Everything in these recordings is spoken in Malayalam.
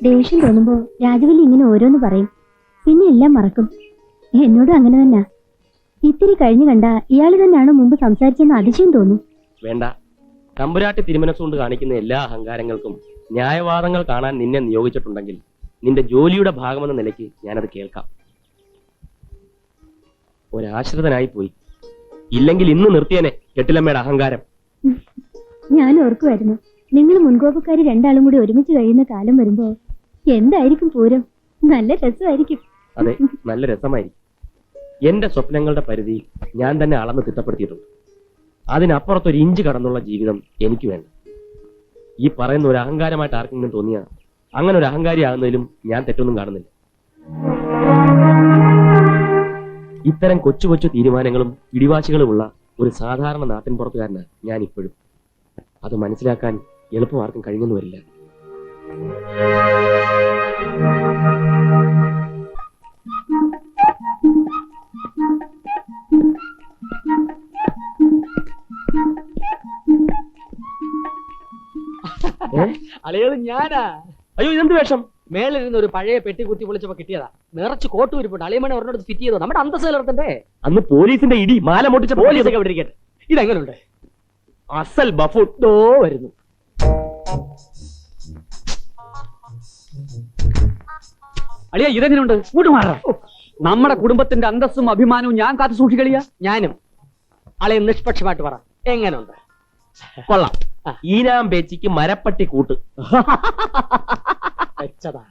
ദേഷ്യം തോന്നുമ്പോ രാജവല്ലി ഇങ്ങനെ ഓരോന്ന് പറയും, പിന്നെ എല്ലാം മറക്കും. എന്നോടും അങ്ങനെ തന്നെ. ഇത്തിരി കഴിഞ്ഞു കണ്ട ഇയാള് തന്നെയാണോ മുമ്പ് സംസാരിച്ചെന്ന് അതിശയം തോന്നും. വേണ്ട, തമ്പുരാട്ടി തിരുമനസ്സുകൊണ്ട് കാണിക്കുന്ന എല്ലാ അഹങ്കാരങ്ങൾക്കും ന്യായവാദങ്ങൾ കാണാൻ നിന്നെ നിയോഗിച്ചിട്ടുണ്ടെങ്കിൽ നിന്റെ ജോലിയുടെ ഭാഗമെന്ന നിലയ്ക്ക് ഞാനത് കേൾക്കാം. ഒരാശ്രിതനായി പോയി, ഇല്ലെങ്കിൽ ഇന്ന് നിർത്തിയനെ കെട്ടിലമ്മയുടെ അഹങ്കാരം. ഞാൻ ഓർക്കുമായിരുന്നു, നിങ്ങൾ മുൻകോപക്കാരി രണ്ടാളും കൂടി ഒരുമിച്ച് കഴിയുന്ന കാലം വരുമ്പോ എന്തായിരിക്കും പൂരം. നല്ല രസമായിരിക്കും. അതെ, നല്ല രസമായിരിക്കും. എന്റെ സ്വപ്നങ്ങളുടെ പരിധി ഞാൻ തന്നെ അളന്ന് തിട്ടപ്പെടുത്തിയിട്ടുണ്ട്. അതിനപ്പുറത്തൊരു ഇഞ്ച് കടന്നുള്ള ജീവിതം എനിക്ക് വേണ്ട. ഈ പറയുന്ന ഒരു അഹങ്കാരമായിട്ട് ആർക്കെങ്കിലും തോന്നിയാ അങ്ങനെ ഒരു അഹങ്കാരിയാകുന്നതിലും ഞാൻ തെറ്റൊന്നും കാണുന്നില്ല. ഇത്തരം കൊച്ചു കൊച്ചു തീരുമാനങ്ങളും പിടിവാശികളുമുള്ള ഒരു സാധാരണ നാട്ടിൻ പുറത്തുകാരനാണ് ഞാൻ ഇപ്പോഴും. അത് മനസ്സിലാക്കാൻ എളുപ്പം ആർക്കും കഴിഞ്ഞെന്ന് വരില്ല. അളിയത് ഞാനാ. അയ്യോ, ഇതെന്ത് വേഷം? മേളിരുന്ന് ഒരു പഴയ പെട്ടി കുത്തി പൊളിച്ചപ്പോ കിട്ടിയതാ. നിറച്ച് കോട്ട് ഉരുപ്പുണ്ട്. അളിയമണി ഒരെണ്ണം ഫിറ്റ് ചെയ്തോ. നമ്മുടെ അന്തസ് നിലർത്തണ്ടേ. അന്ന് പോലീസിന്റെ ഇടി മാല പൊട്ടിച്ച പോലീസൊക്കെ ഇവിടെ ഇരിക്കട്ടെ. ഇതെങ്ങനുണ്ട്? അസൽ ബഫൂൺ ദോ വരുന്നു. അളിയ ഇതെങ്ങനെയുണ്ട്? ഇങ്ങോട്ട് മാറാം. നമ്മുടെ കുടുംബത്തിന്റെ അന്തസ്സും അഭിമാനവും ഞാൻ കാത്തു സൂക്ഷിക്കളിയ. ഞാനും. അളിയ നിഷ്പക്ഷമായിട്ട് പറ, എങ്ങനുണ്ട്? കൊള്ളാം. ഈനാം പേച്ചിക്ക് മരപ്പട്ടി കൂട്ട് വെച്ചതാ.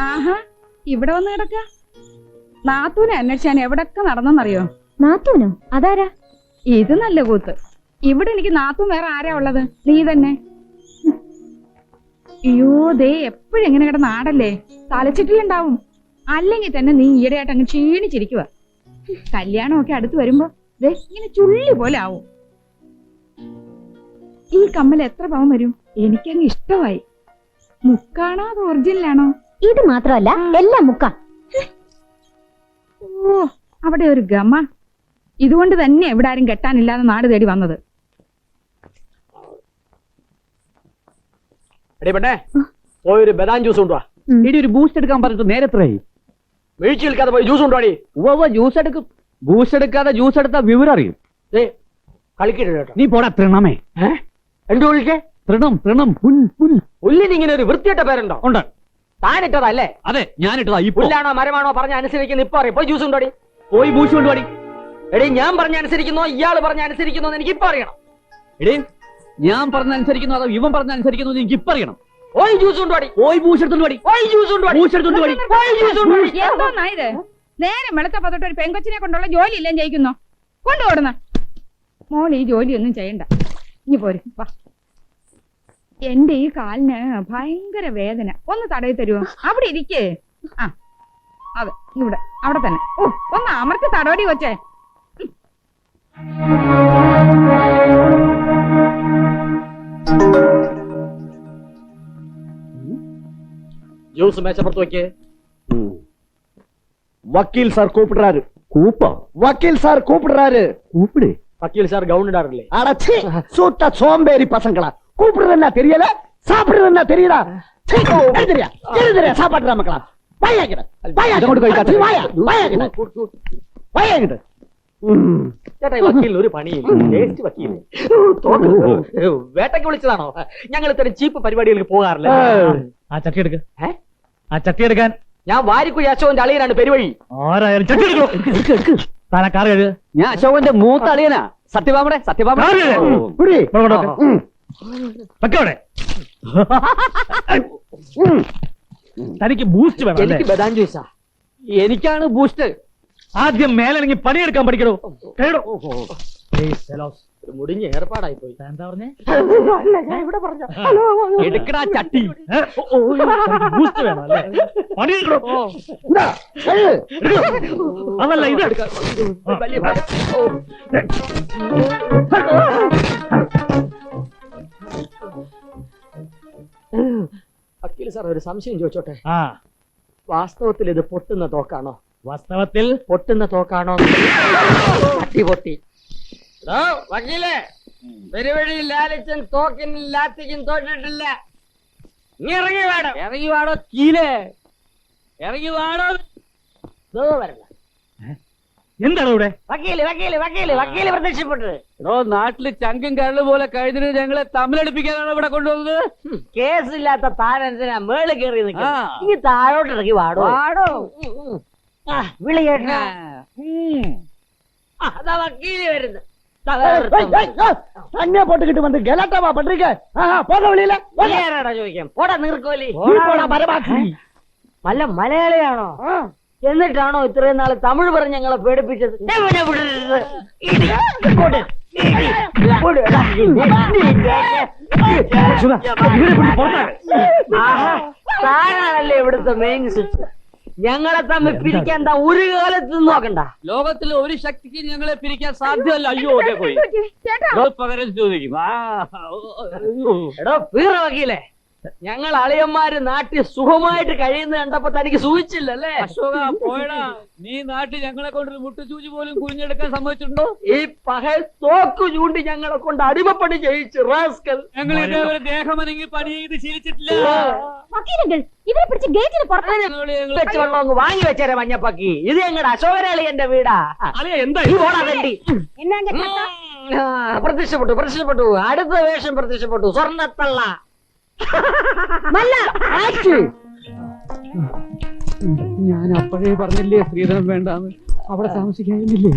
ആഹാ, ഇവിടെ വന്ന് കിടക്ക. നാത്തൂനെ അന്വേഷിച്ചാൻ എവിടൊക്കെ നടന്നെന്നറിയോ? നാത്തൂനോ? അതാരാ? ഇത് നല്ല കൂത്ത്. ഇവിടെ എനിക്ക് നാത്തൂൻ വേറെ ആരാ ഉള്ളത്? നീ തന്നെ. അയ്യോ, ദേ എപ്പോഴും എങ്ങനെ കിടന്ന ആടല്ലേ, തലച്ചിട്ടിലുണ്ടാവും. അല്ലെങ്കിൽ തന്നെ നീ ഈയിടെയായിട്ട് അങ്ങ് ക്ഷീണിച്ചിരിക്കുക. കല്യാണമൊക്കെ അടുത്ത് വരുമ്പോ ദേ ഇങ്ങനെ ചുള്ളി പോലെ ആവും. ഈ കമ്മൽ എത്ര പവൻ വരും? എനിക്കങ്ങ് ഇഷ്ടമായി. മുക്കാണോ അത് ഒറിജിനലാണോ? ഇത് മാത്രമല്ല, എല്ലാം മുക്ക. ഓ, അവിടെ ഒരു ഗമ. ഇതുകൊണ്ട് തന്നെ എവിടെ ആരും കെട്ടാനില്ലാതെ നാട് തേടി വന്നത്. പോയൊരു ബദാം ജ്യൂസ് കൊണ്ടുവാ. ഇടി ഒരു ബൂസ്റ്റ് എടുക്കാൻ പറഞ്ഞിട്ട് നേരത്രയായി. വീഴ്ച നിൽക്കാതെ പോയി ജ്യൂസ് കൊണ്ടുവാടി. ജ്യൂസ് എടുക്കും. ബൂസ്റ്റ് എടുക്കാതെ ജ്യൂസ് എടുത്താ വിവരം അറിയും. കളിക്കരുത് കേട്ടോ. നീ പോടാ തൃണമേ. എന്തു വിളിച്ചേ? തൃണം തൃണം. പുല്ലിന് ഇങ്ങനെ ഒരു വൃത്തിയിട്ട പേരുണ്ടോ? ഉണ്ട്. താനിട്ടതല്ലേ? അതെ, ഞാനിട്ടതാ. ഈ പുല്ലാണോ മരമാണോ പറഞ്ഞ അനുസരിക്കുന്ന ഇപ്പൊ അറിയാം. പോയി ജ്യൂസ് കൊണ്ടുവാടി. പോയി ബൂസ്റ്റ് കൊണ്ടുപാടി. എടീ, ഞാൻ പറഞ്ഞ അനുസരിക്കുന്നോ ഇയാള് പറഞ്ഞ അനുസരിക്കുന്നോ എനിക്ക് ഇപ്പൊ അറിയണം. എടീ, ഞാൻ പറഞ്ഞ അനുസരിക്കുന്നു അതോ ഇവൻ പറഞ്ഞ അനുസരിക്കുന്നു എനിക്ക് ഇപ്പൊ അറിയണം. പോയി ജ്യൂസ് കൊണ്ടുവാടി. പോയി ബൂസ്റ്റ് എടുത്തോണ്ട്. പോയി ജ്യൂസ് കൊണ്ടുവാടി. ബൂസ്റ്റ് എടുത്തോണ്ട്. എന്തോന്നാ ഇത്? നേരം വെളുത്തപ്പോ തൊട്ട് ഒരു പെങ്കൊച്ചിനെ കൊണ്ടുള്ള ജോലി ഇല്ലെന്ന് ജയിക്കുന്നോ? കൊണ്ടുപോടുന്ന മോൾ ഈ ജോലിയൊന്നും ചെയ്യണ്ട. ഇനി പോരും. വാ. എന്റെ ഈ കാലിന് ഭയങ്കര വേദന. ഒന്ന് തടവി തരുമോ? അവിടെ ഇരിക്കേ. ആ, അതെ, ഇവിടെ അവിടെ തന്നെ. ഓ, ഒന്ന് അമർത്തി തടവടി കൊച്ചേ. ജ്യൂസ് മേശപ്പുറത്ത് വെക്കേ. വക്കീൽ സാർ കൂപ്പിടുறாரு. കൂപ്പോ? വക്കീൽ സാർ கூப்பிடுறாரு. கூப்பிடு. വക്കീൽ സാർ ഗൗൺ ഇടാറില്ലേ? அடச்சி, சூத்த சோம்பேறி பசங்களா. கூப்பிடுறதுன்னா தெரியல, சாப்பிடுறதுன்னா தெரியுதா? எழுதுறியா எழுதுறியா சாப்பாடுற மக்களா. வாயாக்கிட்ட വായാക്കിട്ട്. ചേട്ടാ, ഈ വക്കീലിന് ഒരു പണിയില്ല. ടേസ്റ്റ് വക്കീൽ. വേട്ടയ്ക്ക് വിളിച്ചതാണോ? ഞങ്ങൾ ഇത്തരം ചീപ്പ് പരിപാടികൾക്ക് പോകാറില്ല. ആ ചട്ടി എടുക്ക. ആ ചട്ടി എടുക്കാൻ. ഞാൻ വാരിക്കുഴി അശോകന്റെ അളിയനാണ് പെരുവഴി. ആരായാലും ചട്ടി എടുക്കണോ? താനാ കാർ കഴുക. ഞാൻ അശോകന്റെ മൂത്ത അളിയനാ. സത്യഭാമടെ തനിക്ക് ബൂസ്റ്റ് വേണം. എനിക്ക് ബദാം ജ്യൂസാ. എനിക്കാണ് ബൂസ്റ്റ്. ആദ്യം മേലണെങ്കിൽ പണിയെടുക്കാൻ പഠിക്കണോ? മുടിഞ്ഞ ഏർപ്പാടായി പോയി. എന്താ പറഞ്ഞേ? ഇവിടെ പറഞ്ഞ എടുക്കടാ ചട്ടി. ബൂസ്റ്റ് വേണം അല്ലേ? പണിയെടുക്കണോ? അതല്ല ഇത്. വക്കീൽ സാർ, ഒരു സംശയം ചോദിച്ചോട്ടെ? വാസ്തവത്തിൽ ഇത് പൊട്ടുന്ന തോക്കാണോ? വാസ്തവത്തിൽ പൊട്ടുന്ന തോക്കാണോ? പൊട്ടി വക്കീലേ, പെരുവഴി ലാലിച്ചൻ തോക്കിനും ലാത്തിക്കും തോറ്റിട്ടില്ല. നീ ഇറങ്ങി വേണം. ഇറങ്ങി വാടോ കീലേ, ഇറങ്ങി വാടോ. എന്താണ് ഇവിടെ? വക്കീല് വക്കീല് വക്കീല് വക്കീല് പ്രത്യക്ഷപ്പെട്ടത്. നാട്ടില് ചങ്കും കരള് പോലെ കഴിഞ്ഞതിന് ഞങ്ങളെ തമ്മിലടിപ്പിക്കാനാണ് ഇവിടെ കൊണ്ടുവന്നത്. കേസില്ലാത്ത താൻ എന്തിനാ മേളിൽ കയറി നിൽക്കുക? ഈ താഴോട്ട് ഇറങ്ങി വാടോ. വാടോ വിളി കേട്ടാ. അതാ വക്കീല് വരുന്നത്. தண்ணியா போட்டுக்கிட்டு வந்து கலாட்டாவா பண்றீங்க? போக வெளியில ചോദിക്കാം. പോടാ നീർക്കോലി. மரபாக்கி നല്ല മലയാളിയാണോ? എന്നിട്ടാണോ ഇത്രയും നാള് തമിഴ് പറഞ്ഞ് ഞങ്ങളെ പേടിപ്പിച്ചത്? താനാണല്ലേ ഇവിടുത്തെ മെയിൻ സ്വിച്ച്. ഞങ്ങളെ തമ്മിൽ പിരിക്കാൻ എന്താ ഒരു കാലത്ത് നോക്കണ്ട. ലോകത്തിലെ ഒരു ശക്തിക്ക് ഞങ്ങളെ പിരിക്കാൻ സാധ്യമല്ല. അയ്യോ അതെ പോയി പകരം ചോദിക്കും. എടോ വീറ വക്കീലേ, ഞങ്ങൾ അളിയന്മാര് നാട്ടിൽ സുഖമായിട്ട് കഴിയുന്ന കണ്ടപ്പോ തനിക്ക് സൂചിച്ചില്ലല്ലേ? അശോക പോയടാ, നീ നാട്ടിൽ ഞങ്ങളെ കൊണ്ടൊരു മുട്ടുസൂചി പോലും കുഞ്ഞെടുക്കാൻ സമ്മതിച്ചിട്ടുണ്ടോ? ഈ പകൽ തോക്കു ചൂണ്ടി ഞങ്ങളെ കൊണ്ട് അടിമപ്പണി ചെയ്യിച്ചു റാസ്കൽ. ഞങ്ങൾ ഇതേവരെ ദേഹമനങ്ങി പണി ചെയ്ത് ശീലിച്ചിട്ടില്ല. ഇവരെ പിടിച്ച് ഗേറ്റിന് വെച്ച് വെള്ളം അങ്ങ് വാങ്ങി വെച്ചേരെ മഞ്ഞപ്പക്കി. ഇത് ഞങ്ങളുടെ അശോകരാളി എന്റെ വീടാ. എന്താ പ്രത്യക്ഷപ്പെട്ടു പ്രത്യക്ഷപ്പെട്ടു. അടുത്ത വേഷം പ്രത്യക്ഷപ്പെട്ടു. സ്വർണ്ണത്തള്ള. ഞാൻ അപ്പോഴേ പറഞ്ഞില്ലേ സ്ത്രീധനം വേണ്ടാന്ന്. അവിടെ താമസിക്കാനില്ലേ?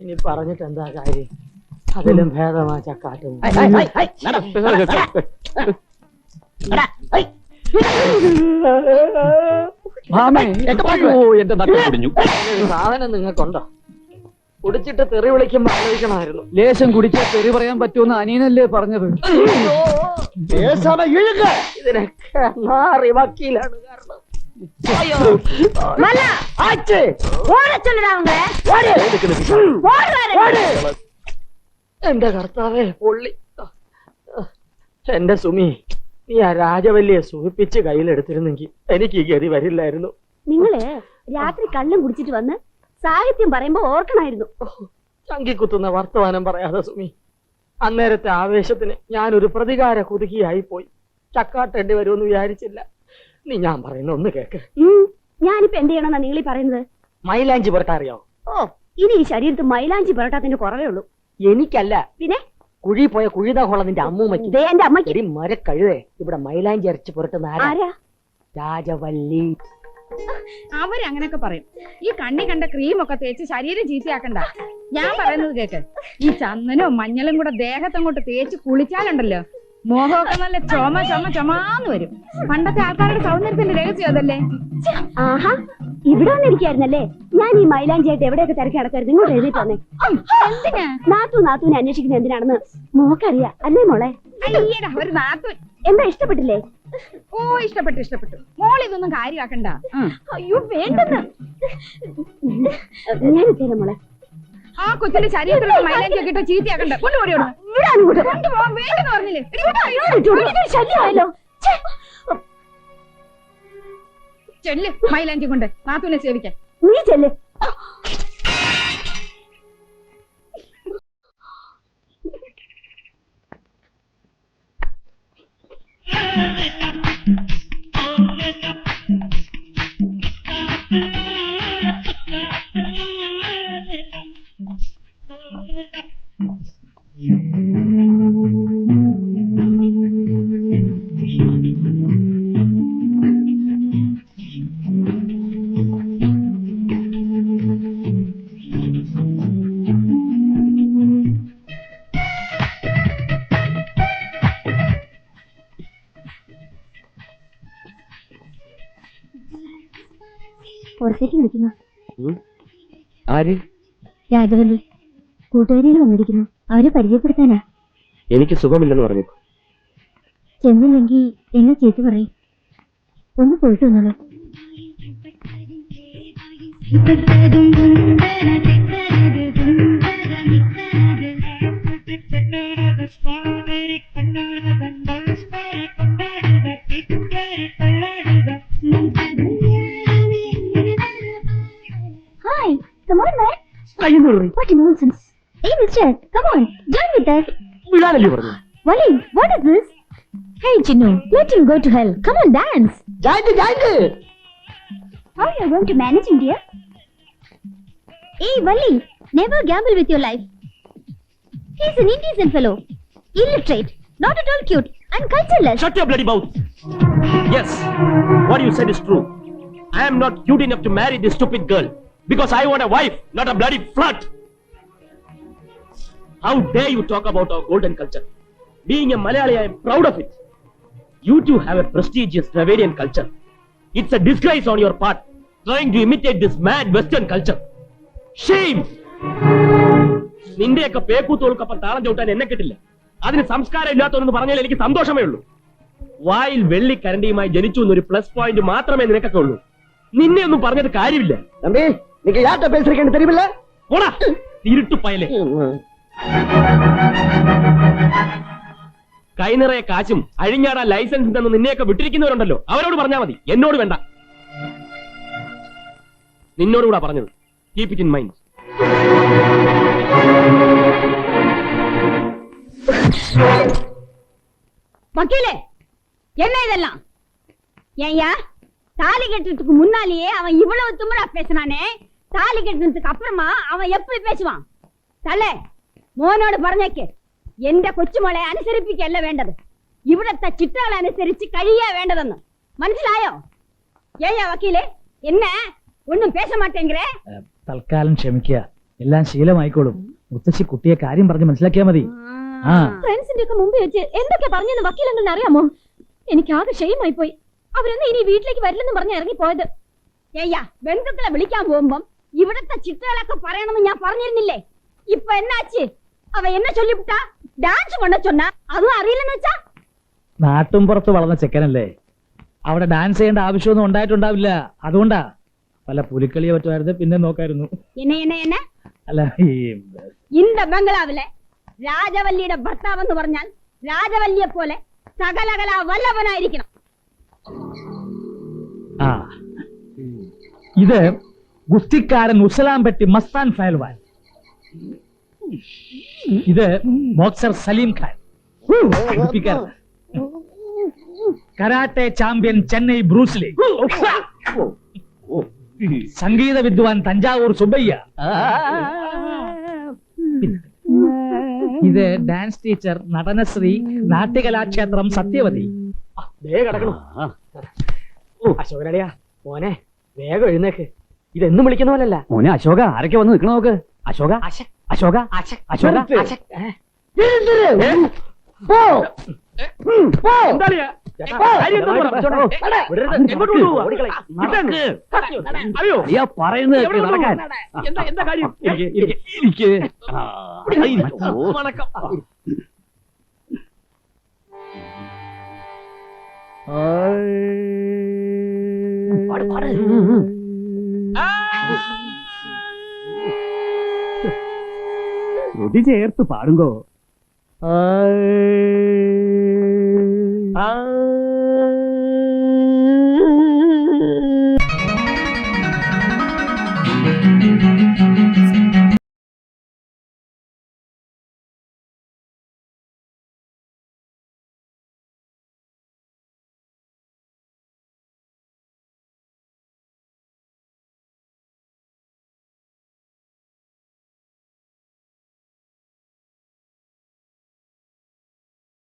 ഇനി പറഞ്ഞിട്ട് എന്താ കാര്യം? അതിലും ഭേദമാ ചക്കാട്ടും. എന്റെ നട്ടു കുടിഞ്ഞു. സാധനം നിങ്ങൾക്കുണ്ടോ? കുടിച്ചിട്ട് തെറി വിളിക്കുമ്പോ ആലോചിക്കണമായിരുന്നു. ലേശം കുടിച്ചാൽ തെറി പറയാൻ പറ്റുമെന്ന് അനിയനല്ലേ പറഞ്ഞത്? ഇതിനൊക്കെ മാറി വക്കീലാണ് കാരണം. എന്റെ കർത്താവേ പൊള്ളി. എന്റെ സുമി, നീ ആ രാജവല്ലിയെ സൂചിപ്പിച്ച് കയ്യിലെടുത്തിരുന്നെങ്കിൽ എനിക്ക് ഈ ഗതി വരില്ലായിരുന്നു. നിങ്ങള് രാത്രി കള്ളും കുടിച്ചിട്ട് വന്ന് സാഹിത്യം പറയുമ്പോ ഓർക്കണായിരുന്നു. ചങ്കിക്കുത്തുന്ന വർത്തമാനം പറയാതെ സുമി. അന്നേരത്തെ ആവേശത്തിന് ഞാനൊരു പ്രതികാര കുതുകിയായി പോയി. ചക്കാട്ടേണ്ടി വരുമെന്ന് വിചാരിച്ചില്ല. നീ ഞാൻ പറയുന്ന ഒന്ന് കേക്ക്. ഞാനിപ്പോ എന്ത് ചെയ്യണമെന്നാ നിങ്ങളീ പറയുന്നത്? മൈലാഞ്ചി പുരട്ടാറിയോ? ഓ, ഇനി ഈ ശരീരത്ത് മൈലാഞ്ചി പുരട്ടാത്തിന്റെ കുറവേ ഉള്ളൂ. എനിക്കല്ല, പിന്നെ കുഴി പോയ കുഴിതാഹോളം നിന്റെ അമ്മൂമ്മയ്ക്ക്. എന്റെ അമ്മയ്ക്ക് മരക്കഴുതേ, ഇവിടെ മൈലാഞ്ചി അരച്ച് പുരട്ടുന്ന ആരാ? രാജവല്ലി. അവരങ്ങനൊക്കെ പറയും. ഈ കണ്ണി കണ്ട ക്രീമൊക്കെ തേച്ച് ശരീരം ചീത്തയാക്കണ്ട. ഞാൻ പറയുന്നത് കേക്ക്. ഈ ചന്ദനവും മഞ്ഞളും കൂടെ ദേഹത്തങ്ങോട്ട് തേച്ച് കുളിച്ചാലുണ്ടല്ലോ, മോഹമൊക്കെ നല്ല ചുമാന്ന് വരും. പണ്ടത്തെ ആൾക്കാരുടെ സൗന്ദര്യത്തിന്റെ രഹസ്യം അതല്ലേ? ആഹാ, ഇവിടെ വന്നിരിക്കായിരുന്നല്ലേ? ഞാൻ ഈ മൈലാഞ്ചിയായിട്ട് എവിടെയൊക്കെ തിരക്കി നടക്കായിരുന്നു. ഇങ്ങോട്ട് എഴുതിട്ട് വന്നേ. എന്തിനാ നാത്തൂനെ അന്വേഷിക്കുന്നത് എന്തിനാണെന്ന് മോക്കറിയാ അല്ലേ മോളെ? അയ്യടാ, ഒരു നാത്തൂൻ. എന്താ ഇഷ്ടപ്പെട്ടില്ലേ? ഓ, ഇഷ്ടപ്പെട്ടു. മോൾ ഇതൊന്നും കാര്യമാക്കണ്ട. അയ്യോ വേണ്ടെന്ന്. ഞാൻ ഇട്ടേരാ മോളെ. ആ കൊച്ചിന്റെ ശരീരത്തിലുള്ള മൈലാഞ്ചി ഒക്കെ ഇട്ടോ ചീത്തയാക്കണ്ട. കൊണ്ടുപോയി കൊണ്ടുപോകാൻ വേണ്ടെന്ന് പറഞ്ഞില്ലേ? ശല്യമായല്ലോ. ചെല്ല് മൈലാഞ്ചി കൊണ്ട് നാത്തൂനെ സേവിക്കാൻ. നീ ചെല്ല്. പുറത്തേക്ക് വിളിക്കുന്നു. ആര്? രാജവല്ലി. കൂട്ടുകാരികൾ വന്നിരിക്കുന്നു. അവരെ പരിചയപ്പെടുത്താനാ. എനിക്ക് സുഖമില്ലെന്ന് പറഞ്ഞു. ചെന്നില്ലെങ്കിൽ എന്നെ ചേച്ചി പറയും. ഒന്ന് പോയിട്ട് വന്നോളൂ. Come on, man. കയ്യുന്നുള്ളി What nonsense. Hey, mister, come on, join with us. വിടാനല്ലേ പറഞ്ഞു? Wally, what is this? Hey, Chinnu, let him go to hell. Come on, dance. ജായിന്റ് How are you going to manage, India? Hey, Wally, never gamble with your life. He's an indecent fellow, illiterate, not at all cute, and cultureless. Shut your bloody mouth. Yes, what you said is true. I am not cute enough to marry this stupid girl because I want a wife, not a bloody flirt. How dare you talk about our golden culture? Being a Malayali, I am proud of it. You two have a prestigious Dravidian culture. It's a disgrace on your part, trying to imitate this mad Western culture. Shame! നിന്റെയൊക്കെ പേക്കൂത്തോൾക്കൊപ്പം താളം ചവിട്ടാൻ എന്നെ കിട്ടില്ല. അതിന് സംസ്കാരം ഇല്ലാത്തവരെന്ന് പറഞ്ഞാൽ എനിക്ക് സന്തോഷമേ ഉള്ളൂ. വായിൽ വെള്ളിക്കരണ്ടിയുമായി ജനിച്ചു എന്നൊരു പ്ലസ് പോയിന്റ് മാത്രമേ നിനക്കൊക്കെ ഉള്ളൂ. നിന്നെ ഒന്നും പറഞ്ഞത് കാര്യമില്ല. தம்பி நீங்க யார்கிட்ட பேசுறீங்கன்னு தெரியுமில்ல? പോടാ ഇരുട്ടുപ്പയലെ. കൈ നിറയെ കാശും അഴിഞ്ഞാടാൻ ലൈസൻസ് ഉണ്ടെന്ന് നിന്നെയൊക്കെ വിട്ടിരിക്കുന്നവരുണ്ടല്ലോ, അവരോട് പറഞ്ഞാൽ മതി, എന്നോട് വേണ്ട. നിന്നോടുകൂടാ പറഞ്ഞത്. Keep it in mind. வக்கீலே என்ன இதெல்லாம்? ஏய்யா, தாலி கட்டுறதுக்கு முன்னாலேயே அவன் இவ்வளவு திமிரா பேசினானே, தாலி கட்டுறதுக்கு அப்புறமா அவன் எப்படி பேசுவான்? തലേ മോനോട് പറഞ്ഞേക്ക്, എന്റെ കൊച്ചുമോളെ അനുസരിപ്പിക്കല്ല വേണ്ടത്, ഇവിടത്തെ ചിട്ടകൾ അനുസരിച്ച് കഴിയാ വേണ്ടതെന്ന്. മനസ്സിലായോ? ഏയ്യാ വക്കീലെ, എന്ന ഒന്നും പേശ മാട്ടേങ്കേ? തൽക്കാലം ക്ഷമിക്കുക, എല്ലാം ശീലമായിക്കോളും. മുത്തശ്ശി കുട്ടിയെ കാര്യം പറഞ്ഞ് മനസ്സിലാക്കിയാ മതി. ഫ്രണ്ട്സിന്റെ ഒക്കെ മുമ്പ് വെച്ച് എന്തൊക്കെ പറഞ്ഞെന്ന് വക്കീലെന്ന് അറിയാമോ? എനിക്ക് ആകെ ഷെയിമായി പോയി. അവരൊന്നും ഇനി വീട്ടിലേക്ക് വരില്ലെന്ന് പറഞ്ഞ് ഇറങ്ങിപ്പോയത്. ഏയ്യാ, ബന്ധുക്കളെ വിളിക്കാൻ പോകുമ്പം ഇവിടത്തെ ചിട്ടകളൊക്കെ പറയണമെന്ന് ഞാൻ പറഞ്ഞിരുന്നില്ലേ? ഇപ്പൊ എന്നാച്ച്? അവ എന്നെ ചൊല്ലിവിട്ടാ ഡാൻസ് കൊണ്ട ചൊന്ന അതും അറിയില്ലെന്ന് വെച്ചാ? നാട്ടും പുറത്ത് വളർന്ന ചെക്കനല്ലേ, അവിടെ ഡാൻസ് ചെയ്യേണ്ട ആവശ്യമൊന്നും ഉണ്ടായിട്ടുണ്ടാവില്ല. അതുകൊണ്ടാ. പല പുലിക്കളിയെ പറ്റുമായിരുന്നു, പിന്നെ നോക്കായിരുന്നു. എന്നെ എന്നെ എന്നെ അല്ല, இந்த ബംഗ്ലാവിലെ രാജവല്ലിയുടെ ഭർത്താവ് എന്ന് പറഞ്ഞാൽ രാജവല്ലിയെ പോലെ സകലകല വല്ലഭനായിരിക്കണം. ആ ഇത് ഗുസ്തിക്കാരൻ ഉസലാംപെട്ടി മസ്താൻ ഫയൽവാൻ. ഇത് boxer Saleem Khan. Karate champion Chennai Bruce Lee. സംഗീത വിദ്വാൻ തഞ്ചാവൂർ സുബയ്യ. ഇത് ഡാൻസ് ടീച്ചർ നടനശ്രീ നാട്യകലാക്ഷേത്രം സത്യവതി. കിടക്കണു. അശോകനടിയാ മോനെ, വേഗം എഴുന്നേക്ക്. ഇതെന്നും വിളിക്കുന്ന പോലല്ല മോനെ. അശോക, ആരൊക്കെ വന്ന് നിൽക്കണ നോക്ക്. അശോക, അശോക, അശോക. അയ്യോ, പറയുന്നത് നടക്കാൻ. എന്താ കാര്യം? എനിക്ക് വണക്കം. ശ്രുതി ചേർത്ത് പാടുങ്കോ. ആ